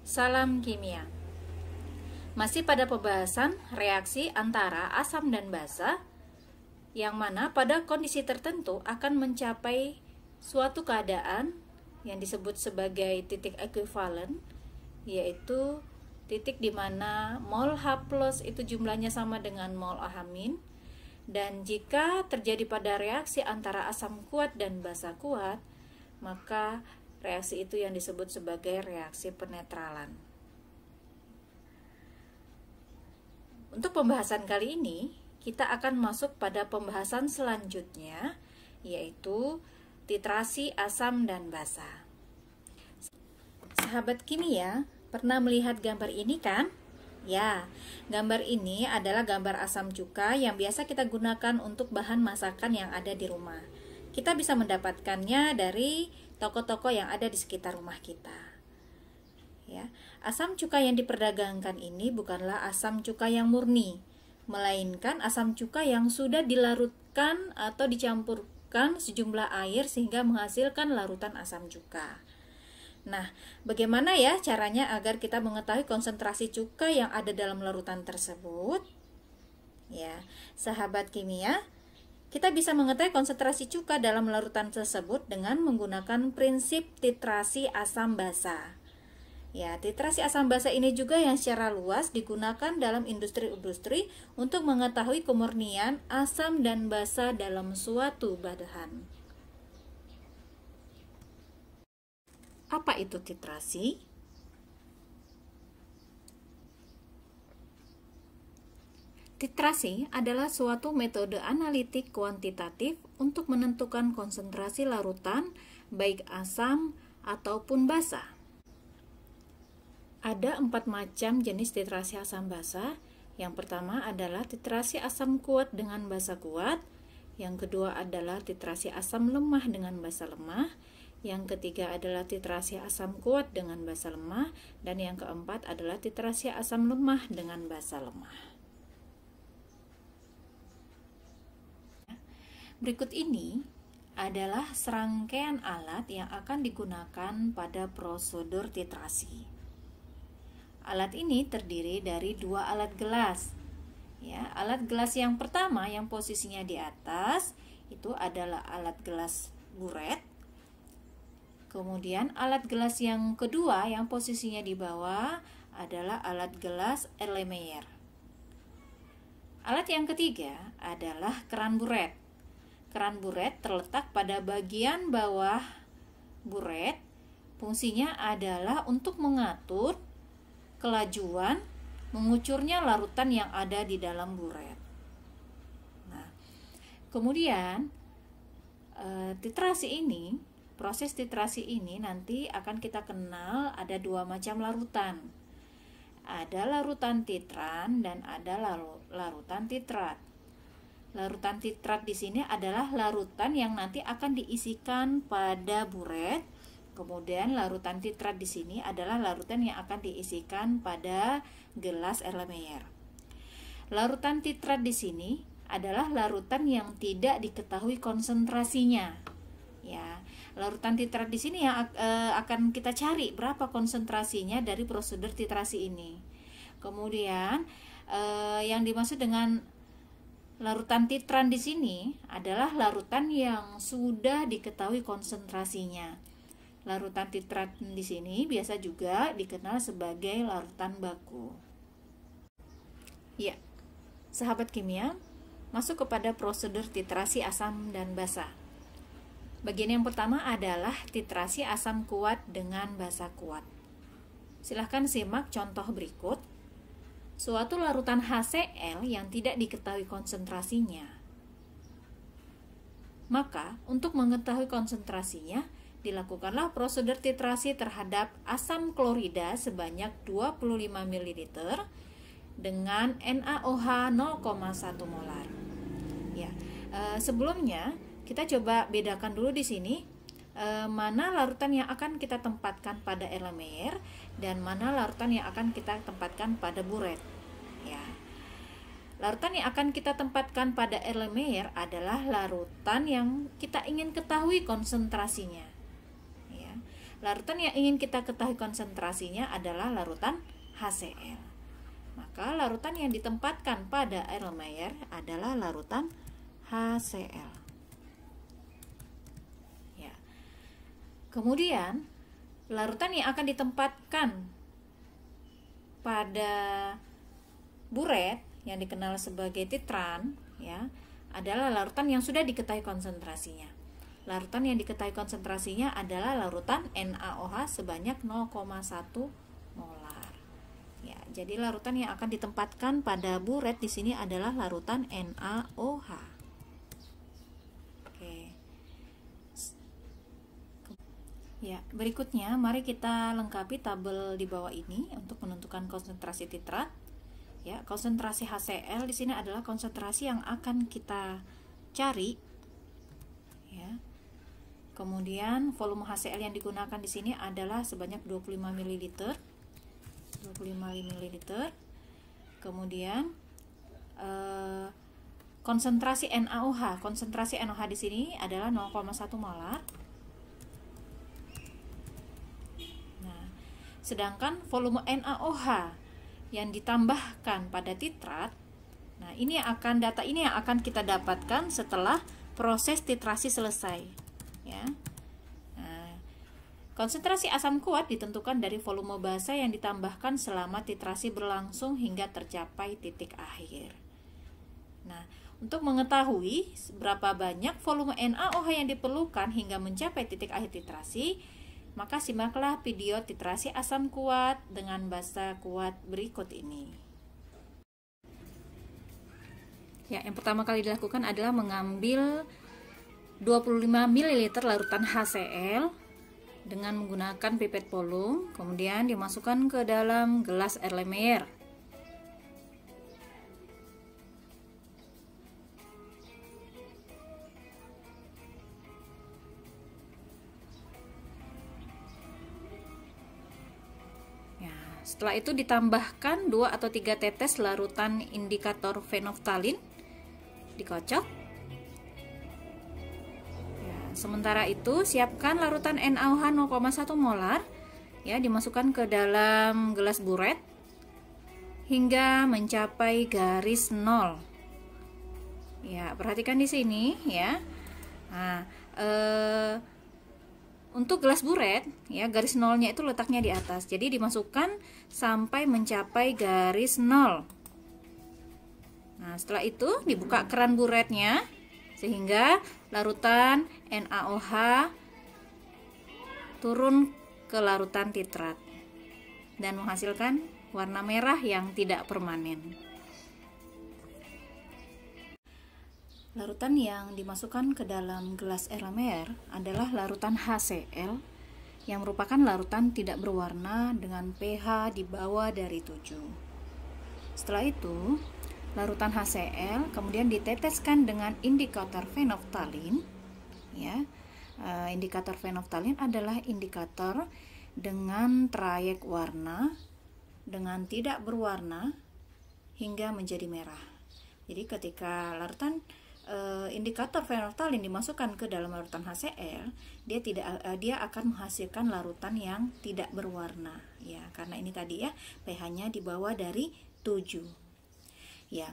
Salam kimia. Masih pada pembahasan reaksi antara asam dan basa, yang mana pada kondisi tertentu akan mencapai suatu keadaan yang disebut sebagai titik ekuivalen, yaitu titik di mana mol H+ itu jumlahnya sama dengan mol OH-, dan jika terjadi pada reaksi antara asam kuat dan basa kuat, maka reaksi itu yang disebut sebagai reaksi penetralan. Untuk pembahasan kali ini, kita akan masuk pada pembahasan selanjutnya, yaitu titrasi asam dan basa. Sahabat kimia, pernah melihat gambar ini kan? Ya, gambar ini adalah gambar asam cuka yang biasa kita gunakan untuk bahan masakan yang ada di rumah. Kita bisa mendapatkannya dari toko-toko yang ada di sekitar rumah kita. Ya, asam cuka yang diperdagangkan ini bukanlah asam cuka yang murni, melainkan asam cuka yang sudah dilarutkan atau dicampurkan sejumlah air sehingga menghasilkan larutan asam cuka. Nah, bagaimana ya caranya agar kita mengetahui konsentrasi cuka yang ada dalam larutan tersebut? Ya, sahabat kimia, kita bisa mengetahui konsentrasi cuka dalam larutan tersebut dengan menggunakan prinsip titrasi asam basa. Ya, titrasi asam basa ini juga yang secara luas digunakan dalam industri-industri untuk mengetahui kemurnian asam dan basa dalam suatu bahan. Apa itu titrasi? Titrasi adalah suatu metode analitik kuantitatif untuk menentukan konsentrasi larutan baik asam ataupun basa. Ada 4 macam jenis titrasi asam basa. Yang pertama adalah titrasi asam kuat dengan basa kuat. Yang kedua adalah titrasi asam lemah dengan basa lemah. Yang ketiga adalah titrasi asam kuat dengan basa lemah. Dan yang keempat adalah titrasi asam lemah dengan basa lemah. Berikut ini adalah serangkaian alat yang akan digunakan pada prosedur titrasi. Alat ini terdiri dari 2 alat gelas. Ya, alat gelas yang pertama yang posisinya di atas itu adalah alat gelas buret. Kemudian alat gelas yang kedua yang posisinya di bawah adalah alat gelas Erlenmeyer. Alat yang ketiga adalah keran buret. Keran buret terletak pada bagian bawah buret. Fungsinya adalah untuk mengatur kelajuan mengucurnya larutan yang ada di dalam buret. Nah, kemudian proses titrasi ini nanti akan kita kenal ada 2 macam larutan. Ada larutan titran dan ada larutan titrat. Larutan titrat di sini adalah larutan yang nanti akan diisikan pada buret. Kemudian larutan titrat di sini adalah larutan yang akan diisikan pada gelas Erlenmeyer. Larutan titrat di sini adalah larutan yang tidak diketahui konsentrasinya. Ya, larutan titrat di sini yang akan kita cari berapa konsentrasinya dari prosedur titrasi ini. Kemudian yang dimaksud dengan larutan titran di sini adalah larutan yang sudah diketahui konsentrasinya. Larutan titrat di sini biasa juga dikenal sebagai larutan baku. Ya, sahabat kimia, masuk kepada prosedur titrasi asam dan basa. Bagian yang pertama adalah titrasi asam kuat dengan basa kuat. Silahkan simak contoh berikut. Suatu larutan HCl yang tidak diketahui konsentrasinya. Maka, untuk mengetahui konsentrasinya, dilakukanlah prosedur titrasi terhadap asam klorida sebanyak 25 ml dengan NaOH 0,1 molar. Ya, sebelumnya kita coba bedakan dulu di sini mana larutan yang akan kita tempatkan pada Erlenmeyer dan mana larutan yang akan kita tempatkan pada buret. Ya, larutan yang akan kita tempatkan pada Erlenmeyer adalah larutan yang kita ingin ketahui konsentrasinya. Ya, Larutan yang ingin kita ketahui konsentrasinya adalah larutan HCl. Maka larutan yang ditempatkan pada Erlenmeyer adalah larutan HCl. Ya. Kemudian larutan yang akan ditempatkan pada buret yang dikenal sebagai titran, ya, adalah larutan yang sudah diketahui konsentrasinya. Larutan yang diketahui konsentrasinya adalah larutan NaOH sebanyak 0,1 molar. Ya, jadi larutan yang akan ditempatkan pada buret di sini adalah larutan NaOH. Oke. Ya, berikutnya mari kita lengkapi tabel di bawah ini untuk menentukan konsentrasi titrat. Ya, konsentrasi HCl di sini adalah konsentrasi yang akan kita cari. Ya. Kemudian volume HCl yang digunakan di sini adalah sebanyak 25 ml. 25 ml. Kemudian konsentrasi NaOH. Konsentrasi NaOH di sini adalah 0,1 molar. Nah, sedangkan volume NaOH yang ditambahkan pada titrat, nah ini data ini yang akan kita dapatkan setelah proses titrasi selesai, ya. Nah, konsentrasi asam kuat ditentukan dari volume basa yang ditambahkan selama titrasi berlangsung hingga tercapai titik akhir. Nah, untuk mengetahui berapa banyak volume NaOH yang diperlukan hingga mencapai titik akhir titrasi, maka simaklah video titrasi asam kuat dengan basa kuat berikut ini. Ya, yang pertama kali dilakukan adalah mengambil 25 ml larutan HCl dengan menggunakan pipet volume, kemudian dimasukkan ke dalam gelas Erlenmeyer. Setelah itu ditambahkan 2 atau 3 tetes larutan indikator fenolftalin, dikocok. Ya, sementara itu siapkan larutan NaOH 0,1 molar, ya, dimasukkan ke dalam gelas buret hingga mencapai garis 0. Ya, perhatikan di sini, ya. Nah, untuk gelas buret, ya, garis nolnya itu letaknya di atas. Jadi dimasukkan sampai mencapai garis 0. Nah, setelah itu dibuka keran buretnya sehingga larutan NaOH turun ke larutan titrat dan menghasilkan warna merah yang tidak permanen. Larutan yang dimasukkan ke dalam gelas Erlenmeyer adalah larutan HCl yang merupakan larutan tidak berwarna dengan pH di bawah dari 7. Setelah itu, larutan HCl kemudian diteteskan dengan indikator fenolftalin. Ya, indikator fenolftalin adalah indikator dengan trayek warna dengan tidak berwarna hingga menjadi merah. Jadi ketika larutan indikator fenolftalin dimasukkan ke dalam larutan HCl, dia akan menghasilkan larutan yang tidak berwarna, ya, karena ini tadi, ya, pH-nya di bawah dari 7. Ya.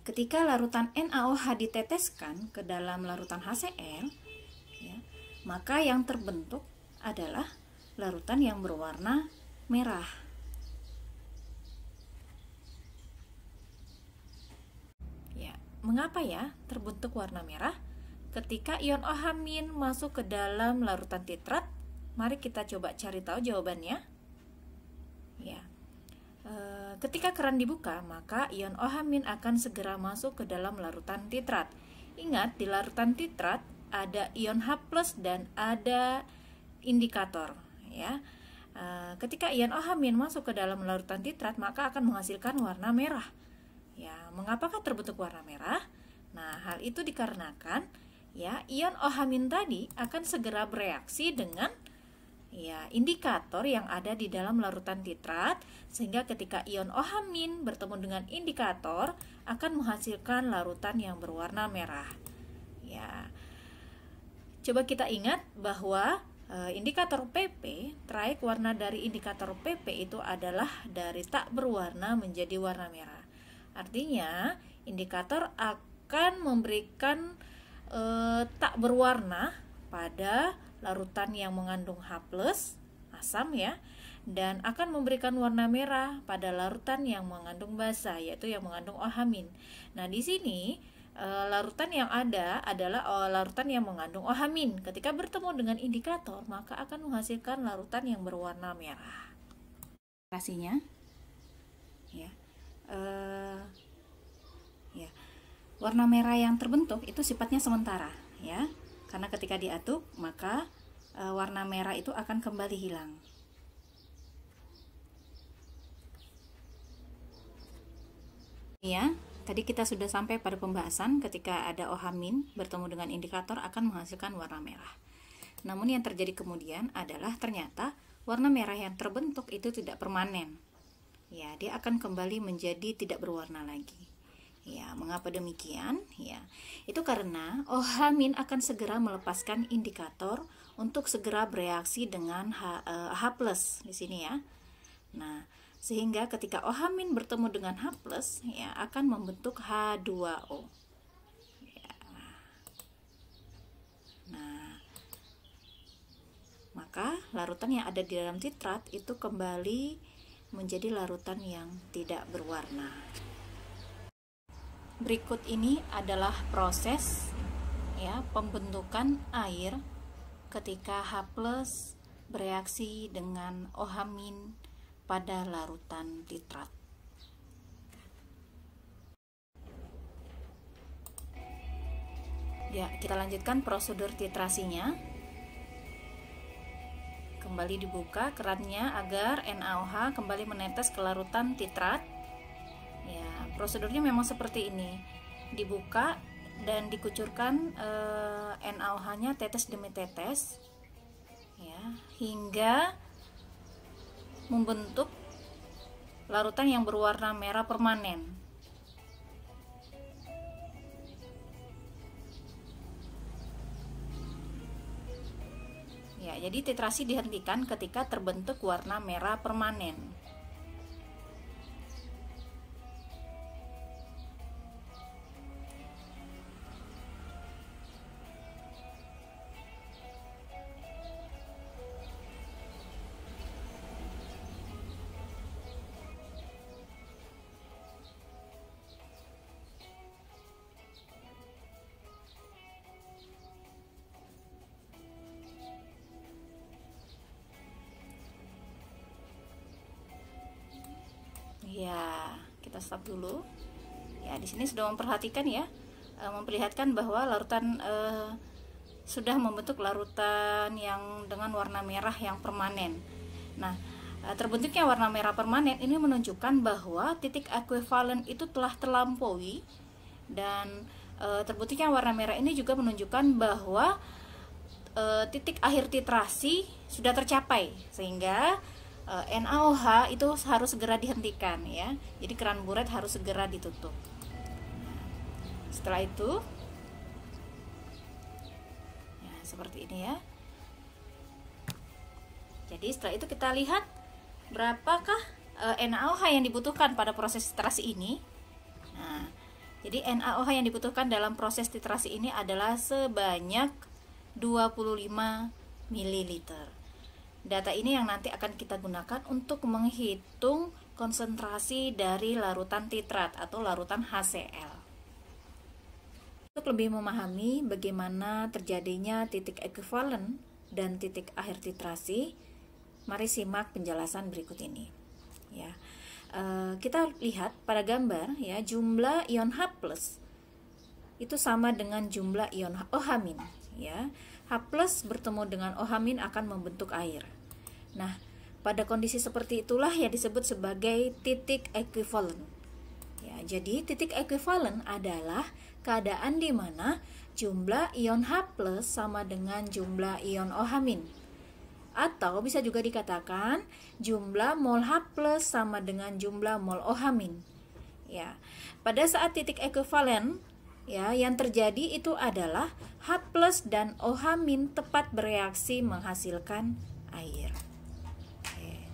Ketika larutan NaOH diteteskan ke dalam larutan HCl, ya, maka yang terbentuk adalah larutan yang berwarna merah. Mengapa ya terbentuk warna merah? Ketika ion OH- masuk ke dalam larutan titrat, mari kita coba cari tahu jawabannya. Ya, ketika keran dibuka, maka ion OH- akan segera masuk ke dalam larutan titrat. Ingat, di larutan titrat ada ion H+ dan ada indikator. Ya, ketika ion OH- masuk ke dalam larutan titrat, maka akan menghasilkan warna merah. Ya, mengapakah terbentuk warna merah? Nah, hal itu dikarenakan, ya, ion OH- tadi akan segera bereaksi dengan, ya, indikator yang ada di dalam larutan titrat, sehingga ketika ion OH- bertemu dengan indikator akan menghasilkan larutan yang berwarna merah. Ya. Coba kita ingat bahwa indikator PP, traek warna dari indikator PP itu adalah dari tak berwarna menjadi warna merah. Artinya, indikator akan memberikan tak berwarna pada larutan yang mengandung H+, asam ya, dan akan memberikan warna merah pada larutan yang mengandung basa, yaitu yang mengandung OH-. Nah, di sini larutan yang ada adalah larutan yang mengandung OH-. Ketika bertemu dengan indikator, maka akan menghasilkan larutan yang berwarna merah. Indikasinya, ya, ya, warna merah yang terbentuk itu sifatnya sementara, ya, karena ketika diaduk maka warna merah itu akan kembali hilang. Ya. Tadi kita sudah sampai pada pembahasan ketika ada OH- bertemu dengan indikator akan menghasilkan warna merah. Namun yang terjadi kemudian adalah ternyata warna merah yang terbentuk itu tidak permanen. Ya, dia akan kembali menjadi tidak berwarna lagi. Ya, mengapa demikian? Ya, itu karena OH- akan segera melepaskan indikator untuk segera bereaksi dengan H+ di sini ya. Nah, sehingga ketika OH- bertemu dengan H+, ya, akan membentuk H2O. Ya. Nah, maka larutan yang ada di dalam titrat itu kembali menjadi larutan yang tidak berwarna. Berikut ini adalah proses ya pembentukan air ketika H+ bereaksi dengan OH- pada larutan titrat. Ya, kita lanjutkan prosedur titrasinya. Kembali dibuka kerannya agar NaOH kembali menetes ke larutan titrat. Ya, prosedurnya memang seperti ini. Dibuka dan dikucurkan NaOH-nya tetes demi tetes. Ya, hingga membentuk larutan yang berwarna merah permanen. Ya, jadi titrasi dihentikan ketika terbentuk warna merah permanen. Ya, kita stop dulu. Ya, di sini sudah memperhatikan ya, memperlihatkan bahwa larutan sudah membentuk larutan yang dengan warna merah yang permanen. Nah, terbentuknya warna merah permanen ini menunjukkan bahwa titik ekuivalen itu telah terlampaui, dan terbentuknya warna merah ini juga menunjukkan bahwa titik akhir titrasi sudah tercapai, sehingga NaOH itu harus segera dihentikan ya. Jadi keran buret harus segera ditutup. Setelah itu ya, seperti ini ya. Jadi setelah itu kita lihat berapakah NaOH yang dibutuhkan pada proses titrasi ini. Nah, jadi NaOH yang dibutuhkan dalam proses titrasi ini adalah sebanyak 25 ml. Data ini yang nanti akan kita gunakan untuk menghitung konsentrasi dari larutan titrat atau larutan HCl. Untuk lebih memahami bagaimana terjadinya titik ekuivalen dan titik akhir titrasi, mari simak penjelasan berikut ini. Ya, kita lihat pada gambar ya, jumlah ion H+ itu sama dengan jumlah ion OH-. Ya, H+ bertemu dengan OH- akan membentuk air. Nah, pada kondisi seperti itulah yang disebut sebagai titik ekuivalen. Ya, jadi titik ekuivalen adalah keadaan di mana jumlah ion H+ sama dengan jumlah ion OH-. Atau bisa juga dikatakan jumlah mol H+ sama dengan jumlah mol OH-. Ya, pada saat titik ekuivalen ya, yang terjadi itu adalah H+ dan OH- tepat bereaksi menghasilkan air. Oke.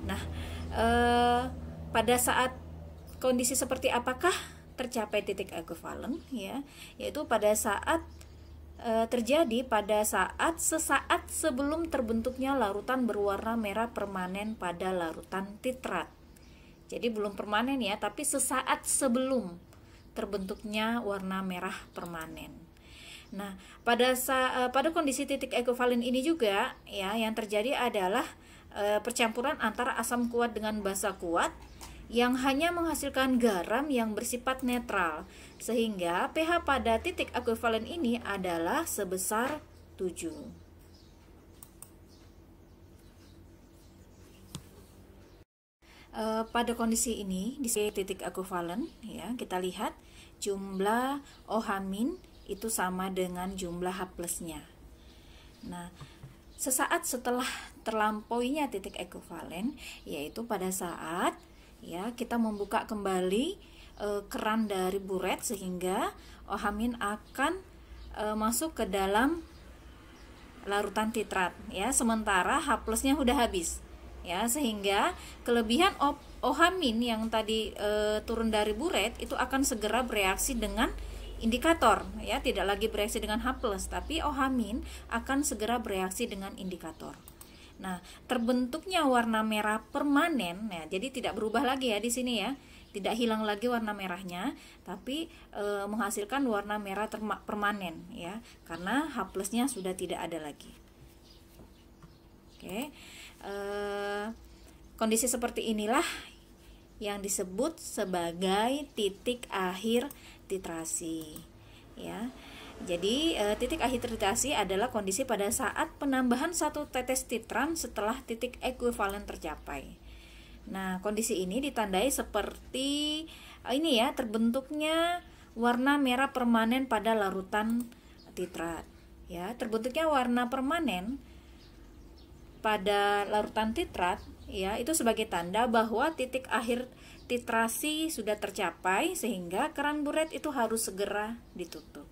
Nah, pada saat kondisi seperti apakah tercapai titik ekuivalen, ya, yaitu pada saat terjadi pada saat sesaat sebelum terbentuknya larutan berwarna merah permanen pada larutan titrat. Jadi belum permanen ya, tapi sesaat sebelum terbentuknya warna merah permanen. Nah, pada kondisi titik ekuivalen ini juga ya, yang terjadi adalah percampuran antara asam kuat dengan basa kuat yang hanya menghasilkan garam yang bersifat netral, sehingga pH pada titik ekuivalen ini adalah sebesar 7. Pada kondisi ini di titik ekuivalen ya, kita lihat jumlah OH- itu sama dengan jumlah H+-nya. Nah, sesaat setelah terlampauinya titik ekuivalen, yaitu pada saat ya kita membuka kembali keran dari buret sehingga OH- akan masuk ke dalam larutan titrat ya, sementara H+-nya sudah habis ya, sehingga kelebihan OH- yang tadi turun dari buret itu akan segera bereaksi dengan indikator ya, tidak lagi bereaksi dengan H+, tapi OH- akan segera bereaksi dengan indikator. Nah, terbentuknya warna merah permanen, ya, jadi tidak berubah lagi ya di sini ya, tidak hilang lagi warna merahnya, tapi menghasilkan warna merah permanen ya, karena H+-nya sudah tidak ada lagi. Oke, kondisi seperti inilah yang disebut sebagai titik akhir titrasi ya. Jadi titik akhir titrasi adalah kondisi pada saat penambahan 1 tetes titran setelah titik ekuivalen tercapai. Nah, kondisi ini ditandai seperti ini ya, terbentuknya warna merah permanen pada larutan titrat ya. Terbentuknya warna permanen pada larutan titrat ya, itu sebagai tanda bahwa titik akhir titrasi sudah tercapai, sehingga keran buret itu harus segera ditutup.